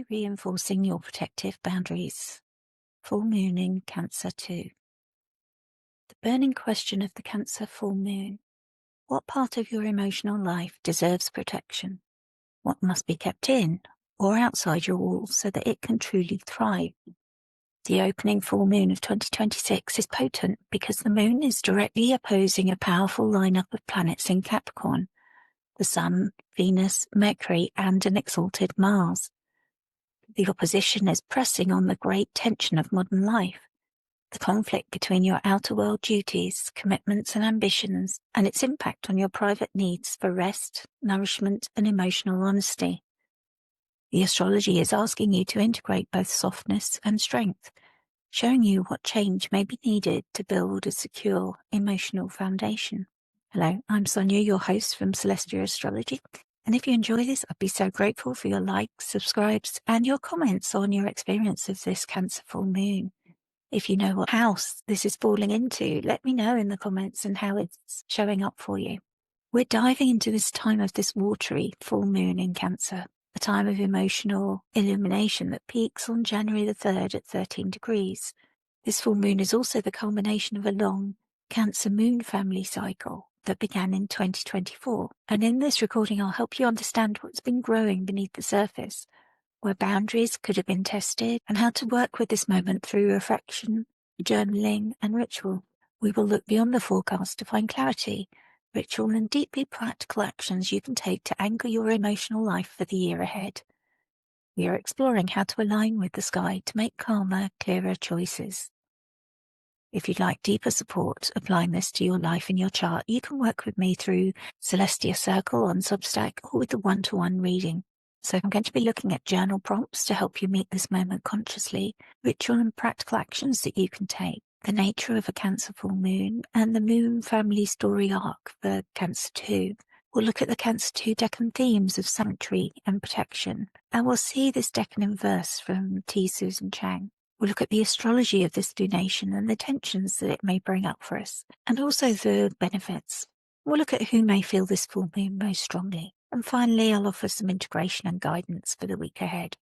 reinforcing your protective boundaries. Full moon in Cancer 2. The burning question of the Cancer full moon. What part of your emotional life deserves protection? What must be kept in or outside your walls so that it can truly thrive? The opening full moon of 2026 is potent because the moon is directly opposing a powerful lineup of planets in Capricorn, the Sun, Venus, Mercury, and an exalted Mars. The opposition is pressing on the great tension of modern life, the conflict between your outer world duties, commitments, and ambitions, and its impact on your private needs for rest, nourishment, and emotional honesty. The astrology is asking you to integrate both softness and strength, showing you what change may be needed to build a secure emotional foundation. Hello, I'm Sonia, your host from Celestia Astrology. And if you enjoy this, I'd be so grateful for your likes, subscribes, and your comments on your experience of this Cancer full moon. If you know what house this is falling into, let me know in the comments and how it's showing up for you. We're diving into this time of this watery full moon in Cancer, a time of emotional illumination that peaks on January the 3rd at 13 degrees. This full moon is also the culmination of a long Cancer moon family cycle that began in 2024. And in this recording, I'll help you understand what's been growing beneath the surface, where boundaries could have been tested, and how to work with this moment through reflection, journaling, and ritual. We will look beyond the forecast to find clarity, ritual, and deeply practical actions you can take to anchor your emotional life for the year ahead. We are exploring how to align with the sky to make calmer, clearer choices. If you'd like deeper support applying this to your life and your chart, you can work with me through Celestia Circle on Substack or with the one-to-one reading. So I'm going to be looking at journal prompts to help you meet this moment consciously, ritual and practical actions that you can take, the nature of a Cancer full moon, and the moon family story arc for Cancer 2. We'll look at the Cancer 2 decan themes of sanctuary and protection, and we'll see this decan in verse from T. Susan Chang. We'll look at the astrology of this lunation and the tensions that it may bring up for us, and also the benefits. We'll look at who may feel this full moon most strongly. And finally, I'll offer some integration and guidance for the week ahead.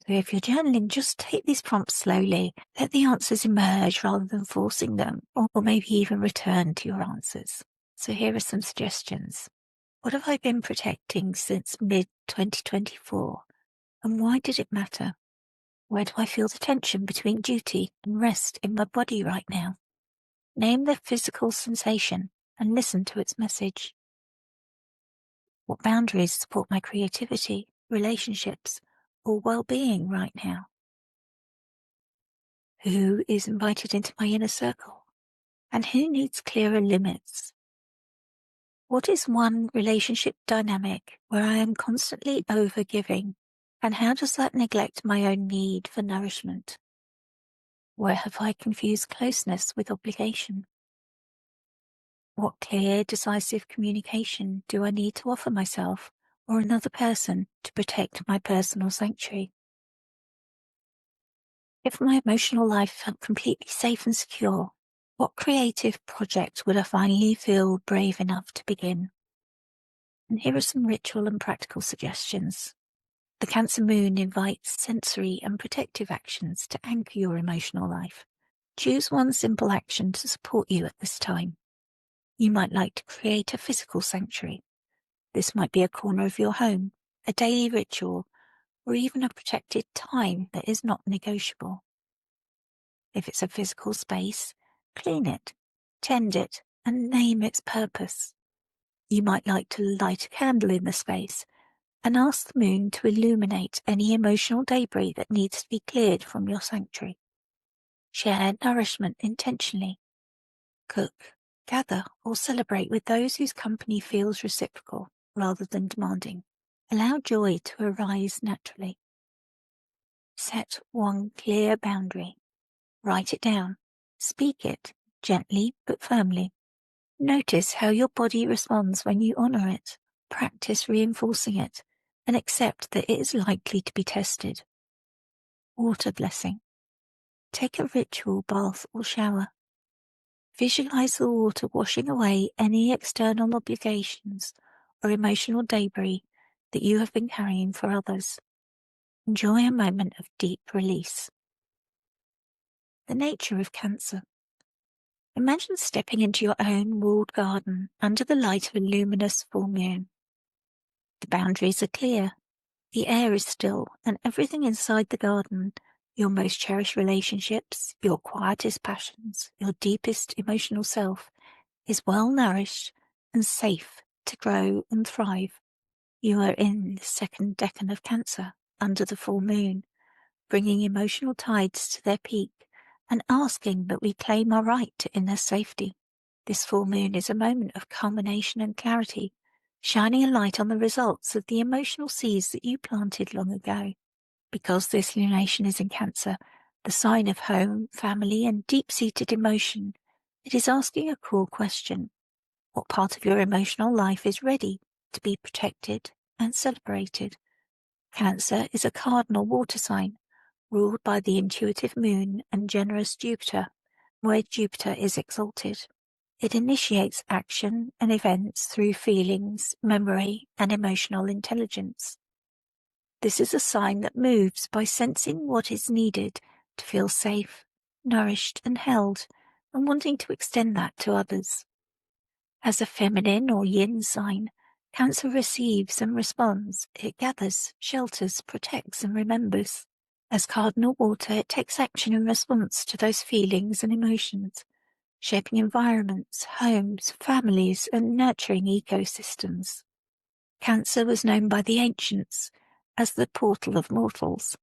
So if you're journaling, just take these prompts slowly. Let the answers emerge rather than forcing them, or maybe even return to your answers. So here are some suggestions. What have I been protecting since mid-2024? And why did it matter? Where do I feel the tension between duty and rest in my body right now? Name the physical sensation and listen to its message. What boundaries support my creativity, relationships, or well-being right now? Who is invited into my inner circle? And who needs clearer limits? What is one relationship dynamic where I am constantly over-giving? And how does that neglect my own need for nourishment? Where have I confused closeness with obligation? What clear, decisive communication do I need to offer myself or another person to protect my personal sanctuary? If my emotional life felt completely safe and secure, what creative project would I finally feel brave enough to begin? And here are some ritual and practical suggestions. The Cancer moon invites sensory and protective actions to anchor your emotional life. Choose one simple action to support you at this time. You might like to create a physical sanctuary. This might be a corner of your home, a daily ritual, or even a protected time that is not negotiable. If it's a physical space, clean it, tend it, and name its purpose. You might like to light a candle in the space and ask the moon to illuminate any emotional debris that needs to be cleared from your sanctuary. Share nourishment intentionally. Cook, gather, or celebrate with those whose company feels reciprocal rather than demanding. Allow joy to arise naturally. Set one clear boundary. Write it down. Speak it, gently but firmly. Notice how your body responds when you honor it. Practice reinforcing it and accept that it is likely to be tested. Water blessing. Take a ritual bath or shower. Visualize the water washing away any external obligations or emotional debris that you have been carrying for others. Enjoy a moment of deep release. The nature of Cancer. Imagine stepping into your own walled garden under the light of a luminous full moon. The boundaries are clear, the air is still, and everything inside the garden, your most cherished relationships, your quietest passions, your deepest emotional self, is well nourished and safe to grow and thrive. You are in the second decan of Cancer, under the full moon, bringing emotional tides to their peak and asking that we claim our right to inner safety. This full moon is a moment of culmination and clarity, shining a light on the results of the emotional seeds that you planted long ago. Because this lunation is in Cancer, the sign of home, family, and deep-seated emotion, it is asking a core question. What part of your emotional life is ready to be protected and celebrated? Cancer is a cardinal water sign, ruled by the intuitive moon and generous Jupiter, where Jupiter is exalted. It initiates action and events through feelings, memory, and emotional intelligence. This is a sign that moves by sensing what is needed to feel safe, nourished, and held, and wanting to extend that to others. As a feminine or yin sign, Cancer receives and responds. It gathers, shelters, protects, and remembers. As cardinal water, it takes action in response to those feelings and emotions, shaping environments, homes, families, and nurturing ecosystems. Cancer was known by the ancients as the portal of mortals.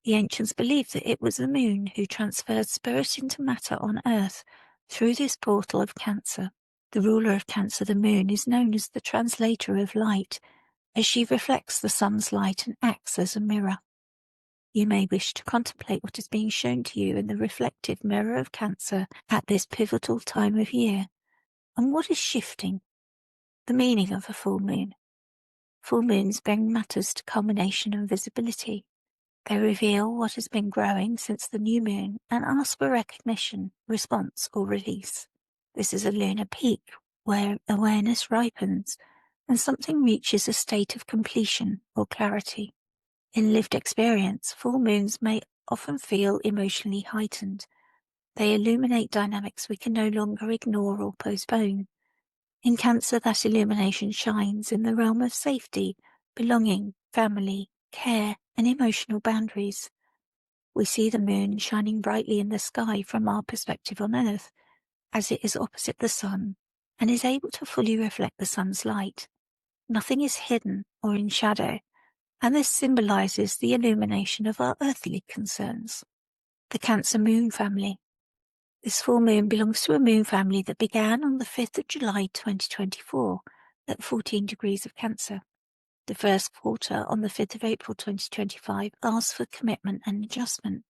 The ancients believed that it was the moon who transferred spirit into matter on Earth through this portal of Cancer. The ruler of Cancer, the moon, is known as the translator of light, as she reflects the sun's light and acts as a mirror. You may wish to contemplate what is being shown to you in the reflective mirror of Cancer at this pivotal time of year, and what is shifting. The meaning of a full moon. Full moons bring matters to culmination and visibility. They reveal what has been growing since the new moon and ask for recognition, response, or release. This is a lunar peak where awareness ripens and something reaches a state of completion or clarity. In lived experience, full moons may often feel emotionally heightened. They illuminate dynamics we can no longer ignore or postpone. In Cancer, that illumination shines in the realm of safety, belonging, family, care, and emotional boundaries. We see the moon shining brightly in the sky from our perspective on Earth, as it is opposite the sun and is able to fully reflect the sun's light. Nothing is hidden or in shadow, and this symbolizes the illumination of our earthly concerns. The Cancer moon family. This full moon belongs to a moon family that began on the 5th of July 2024 at 14 degrees of Cancer. The first quarter on the 5th of April 2025 asks for commitment and adjustment.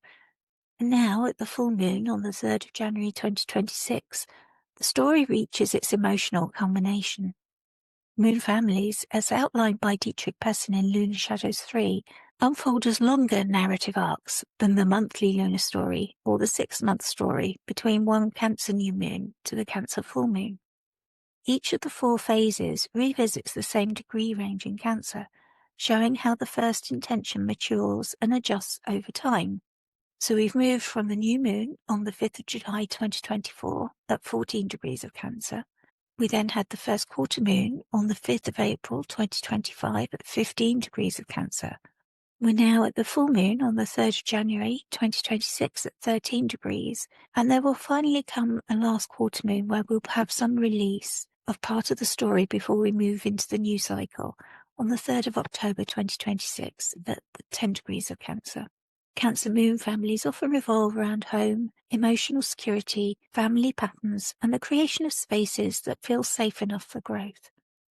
And now, at the full moon on the 3rd of January 2026, the story reaches its emotional culmination. Moon families, as outlined by Dietrich Pessin in Lunar Shadows 3, unfold as longer narrative arcs than the monthly lunar story or the 6-month story between one Cancer new moon to the Cancer full moon. Each of the 4 phases revisits the same degree range in Cancer, showing how the first intention matures and adjusts over time. So we've moved from the new moon on the 5th of July 2024 at 14 degrees of Cancer. We then had the first quarter moon on the 5th of April 2025 at 15 degrees of Cancer. We're now at the full moon on the 3rd of January 2026 at 13 degrees, and there will finally come a last quarter moon where we'll have some release of part of the story before we move into the new cycle on the 3rd of October 2026 at 10 degrees of Cancer. Cancer moon families often revolve around home, emotional security, family patterns, and the creation of spaces that feel safe enough for growth.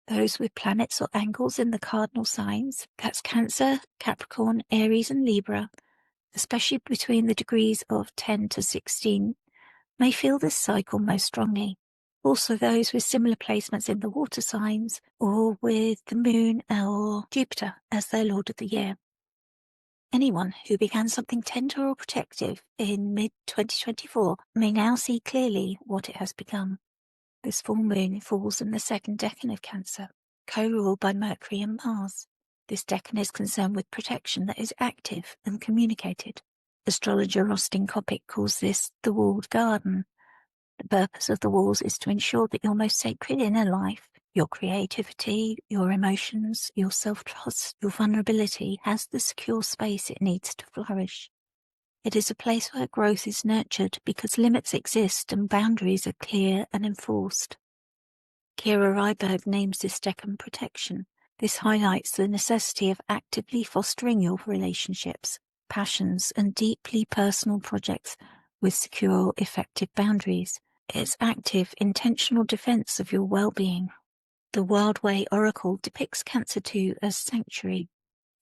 Those with planets or angles in the cardinal signs, that's Cancer, Capricorn, Aries, and Libra, especially between the degrees of 10 to 16, may feel this cycle most strongly. Also those with similar placements in the water signs or with the moon or Jupiter as their lord of the year. Anyone who began something tender or protective in mid-2024 may now see clearly what it has become. This full moon falls in the second decan of Cancer, co-ruled by Mercury and Mars. This decan is concerned with protection that is active and communicated. Astrologer Austin Coppock calls this the walled garden. The purpose of the walls is to ensure that your most sacred inner life, your creativity, your emotions, your self-trust, your vulnerability has the secure space it needs to flourish. It is a place where growth is nurtured because limits exist and boundaries are clear and enforced. Kira Ryberg names this decan protection. This highlights the necessity of actively fostering your relationships, passions, and deeply personal projects with secure, effective boundaries. It's active, intentional defense of your well-being. The Wild Way Oracle depicts Cancer 2 as sanctuary.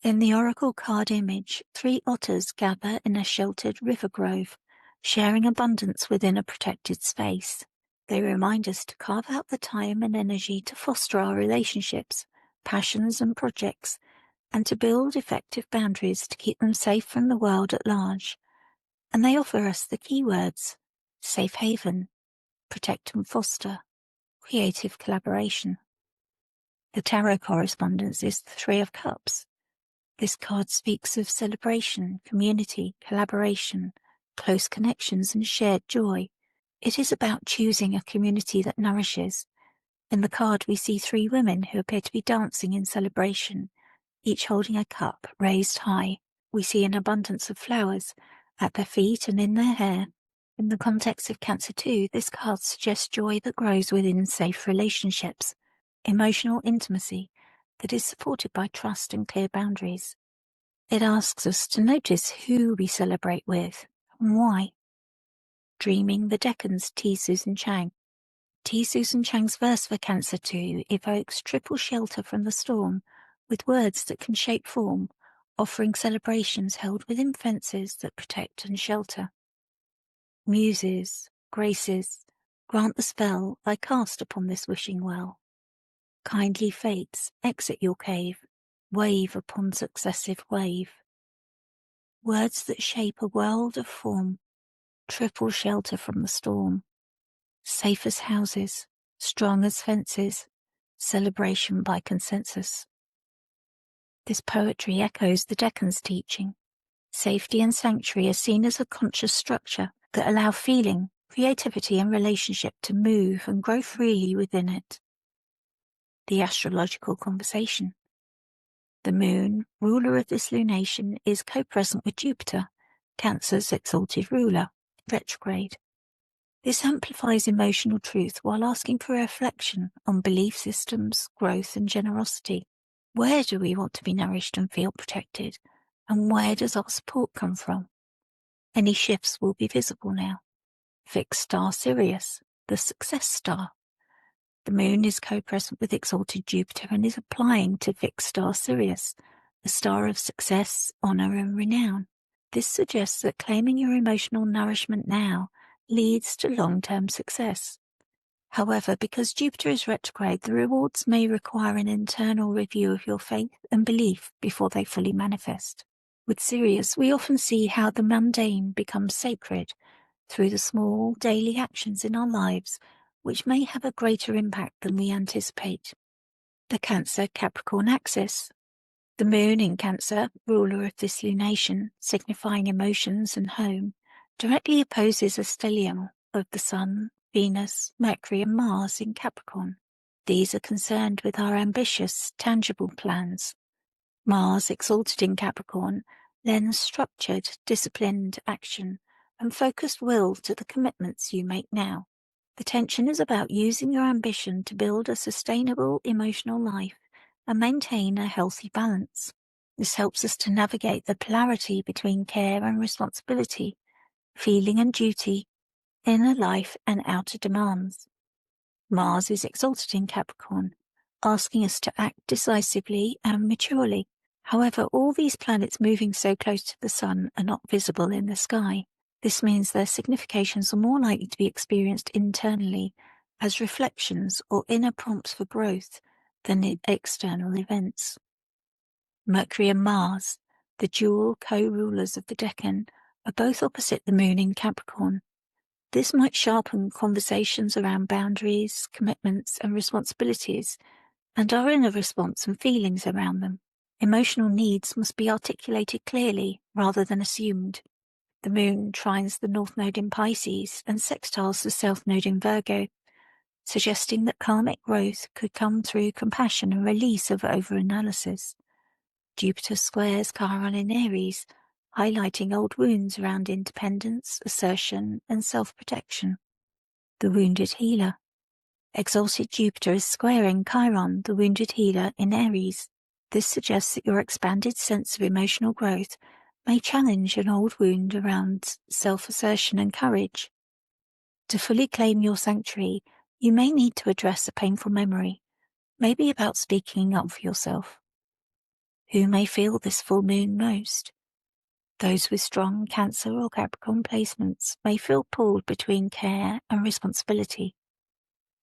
In the oracle card image, 3 otters gather in a sheltered river grove, sharing abundance within a protected space. They remind us to carve out the time and energy to foster our relationships, passions and projects, and to build effective boundaries to keep them safe from the world at large. And they offer us the keywords: safe haven, protect and foster, creative collaboration. The tarot correspondence is the 3 of Cups. This card speaks of celebration, community, collaboration, close connections, and shared joy. It is about choosing a community that nourishes. In the card, we see 3 women who appear to be dancing in celebration, each holding a cup raised high. We see an abundance of flowers at their feet and in their hair. In the context of Cancer 2, this card suggests joy that grows within safe relationships, emotional intimacy that is supported by trust and clear boundaries. It asks us to notice who we celebrate with and why. Dreaming the Decans, T. Susan Chang. T. Susan Chang's verse for Cancer 2 evokes triple shelter from the storm with words that can shape form, offering celebrations held within fences that protect and shelter. Muses, graces, grant the spell I cast upon this wishing well. Kindly fates, exit your cave, wave upon successive wave. Words that shape a world of form, triple shelter from the storm. Safe as houses, strong as fences, celebration by consensus. This poetry echoes the Decan's teaching. Safety and sanctuary are seen as a conscious structure that allow feeling, creativity, and relationship to move and grow freely within it. The astrological conversation. The moon, ruler of this lunation, is co-present with Jupiter, Cancer's exalted ruler, retrograde. This amplifies emotional truth while asking for reflection on belief systems, growth, and generosity. Where do we want to be nourished and feel protected? And where does our support come from? Any shifts will be visible now. Fixed star Sirius, the success star. The moon is co-present with exalted Jupiter and is applying to fixed star Sirius, the star of success, honor, and renown. This suggests that claiming your emotional nourishment now leads to long-term success. However, because Jupiter is retrograde, the rewards may require an internal review of your faith and belief before they fully manifest. With Sirius, we often see how the mundane becomes sacred through the small daily actions in our lives, which may have a greater impact than we anticipate. The Cancer-Capricorn axis. The moon in Cancer, ruler of this lunation, signifying emotions and home, directly opposes a stellium of the Sun, Venus, Mercury, and Mars in Capricorn. These are concerned with our ambitious, tangible plans. Mars, exalted in Capricorn, lends structured, disciplined action and focused will to the commitments you make now. The tension is about using your ambition to build a sustainable emotional life and maintain a healthy balance. This helps us to navigate the polarity between care and responsibility, feeling and duty, inner life and outer demands. Mars is exalted in Capricorn, asking us to act decisively and maturely. However, all these planets moving so close to the Sun are not visible in the sky. This means their significations are more likely to be experienced internally as reflections or inner prompts for growth than in external events. Mercury and Mars, the dual co-rulers of the decan, are both opposite the moon in Capricorn. This might sharpen conversations around boundaries, commitments, and responsibilities, and our inner response and feelings around them. Emotional needs must be articulated clearly rather than assumed. The moon trines the North Node in Pisces and sextiles the South Node in Virgo, suggesting that karmic growth could come through compassion and release of overanalysis. Jupiter squares Chiron in Aries, highlighting old wounds around independence, assertion, and self-protection. The wounded healer. Exalted Jupiter is squaring Chiron, the wounded healer, in Aries. This suggests that your expanded sense of emotional growth may challenge an old wound around self-assertion and courage. To fully claim your sanctuary, you may need to address a painful memory, maybe about speaking up for yourself. Who may feel this full moon most? Those with strong Cancer or Capricorn placements may feel pulled between care and responsibility.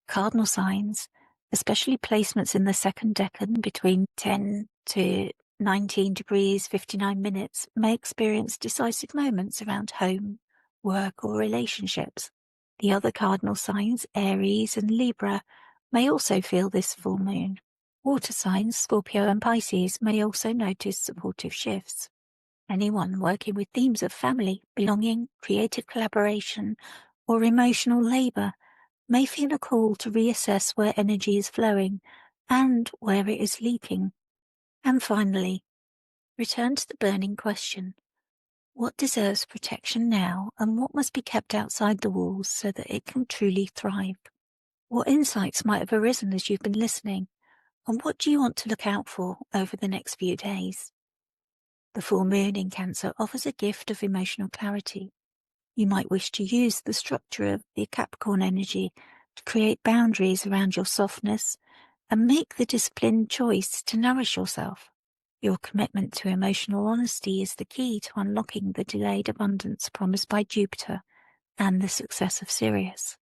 Cardinal signs, especially placements in the second decan between 10 to 19 degrees 59 minutes, may experience decisive moments around home, work, or relationships. The other cardinal signs, Aries and Libra, may also feel this full moon. Water signs, Scorpio and Pisces, may also notice supportive shifts. Anyone working with themes of family, belonging, creative collaboration, or emotional labor may feel a call to reassess where energy is flowing and where it is leaking. And finally, return to the burning question. What deserves protection now, and what must be kept outside the walls so that it can truly thrive? What insights might have arisen as you've been listening, and what do you want to look out for over the next few days? The full moon in Cancer offers a gift of emotional clarity. You might wish to use the structure of the Capricorn energy to create boundaries around your softness and make the disciplined choice to nourish yourself. Your commitment to emotional honesty is the key to unlocking the delayed abundance promised by Jupiter and the success of Sirius.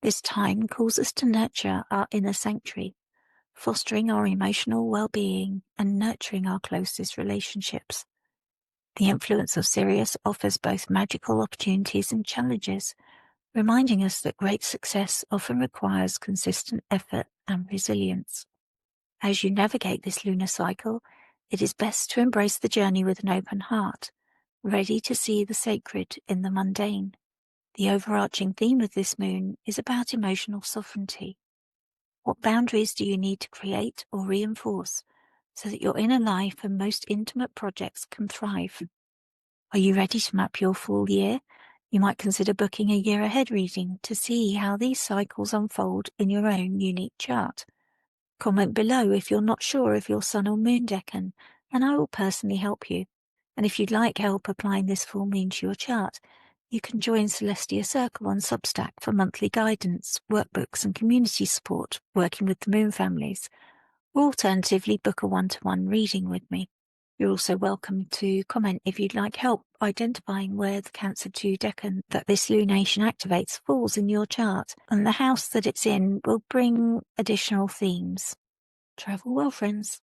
This time calls us to nurture our inner sanctuary, fostering our emotional well-being and nurturing our closest relationships. The influence of Sirius offers both magical opportunities and challenges, reminding us that great success often requires consistent effort and resilience. As you navigate this lunar cycle, it is best to embrace the journey with an open heart, ready to see the sacred in the mundane. The overarching theme of this moon is about emotional sovereignty. What boundaries do you need to create or reinforce so that your inner life and most intimate projects can thrive? Are you ready to map your full year? You might consider booking a year ahead reading to see how these cycles unfold in your own unique chart. Comment below if you're not sure of your sun or moon decan, and I will personally help you. And if you'd like help applying this full moon to your chart, you can join Celestia Circle on Substack for monthly guidance, workbooks, and community support working with the moon families, or alternatively book a one-to-one reading with me. You're also welcome to comment if you'd like help identifying where the Cancer 2 decan that this lunation activates falls in your chart, and the house that it's in will bring additional themes. Travel well, friends.